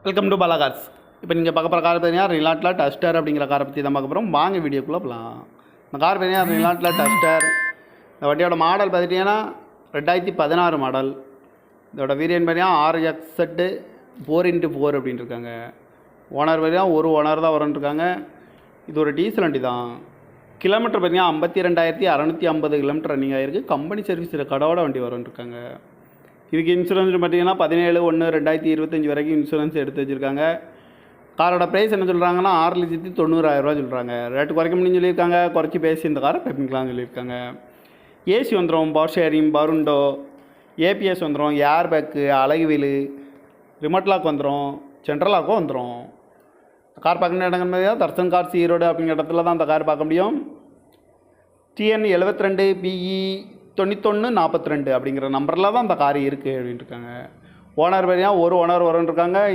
Welcome to Bala cars. இப்போ நீங்கள் பார்க்க போகிற கார் பார்த்தீங்கன்னா ரிலாட்ல டஸ்டர் அப்படிங்கிற காரை பற்றி தான் பார்க்க போகிறோம். வாங்க வீடியோக்குள்ளே போகலாம். இந்த கார் பார்த்தீங்கன்னா ரிலாட்ல டஸ்டர். இந்த வண்டியோட மாடல் பார்த்துட்டிங்கன்னா 2016 மாடல். இதோட வேரியன்ட் பார்த்தீங்கன்னா RXZ 4x4 அப்படின்னு இருக்காங்க. ஓனர் பார்த்தீங்கன்னா ஒரு ஓனர் தான் வரன்ட்ருக்காங்க. இது ஒரு டீசல் வண்டி தான். கிலோமீட்டர் பார்த்தீங்கன்னா 52,650 கிலோமீட்டர் ரன்னிங் ஆகிருக்கு. கம்பெனி சர்வீஸ் ரெக்கார்டோட வண்டி வரன்ட்ருக்காங்க. இதுக்கு இன்சூரன்ஸ் பார்த்தீங்கன்னா 17/1/2025 வரைக்கும் இன்சூரன்ஸ் எடுத்து வச்சுருக்காங்க. காரோட ப்ரைஸ் என்ன சொல்கிறாங்கன்னா 6,90,000 சொல்கிறாங்க. ரேட்டு குறைக்க முடியும்னு சொல்லியிருக்காங்க. குறைச்சி பேசி இந்த காரை பெப்பிங்கலாம்னு சொல்லியிருக்காங்க. ஏசி வந்துடும், பவர் ஷேரிங், பருண்டோ, ஏபிஎஸ் வந்துடும், ஏர் பேக்கு, அழகு வீலு, ரிமோட் லாக் வந்துடும், சென்ட்ரல் லாக்கும் வந்துடும். கார் பார்க்கணும் இடங்கள் மாதிரி தர்சன் கார்ஸ் ஈரோடு அப்படிங்கிற இடத்துல தான் அந்த கார் பார்க்க முடியும். TN 72 PE 9142 அப்படிங்கிற நம்பரில் தான் அந்த கார் இருக்குது அப்படின்ட்டு இருக்காங்க. ஓனர் பார்த்தீங்கன்னா ஒரு ஓனர் வரன்ட்ருக்காங்க.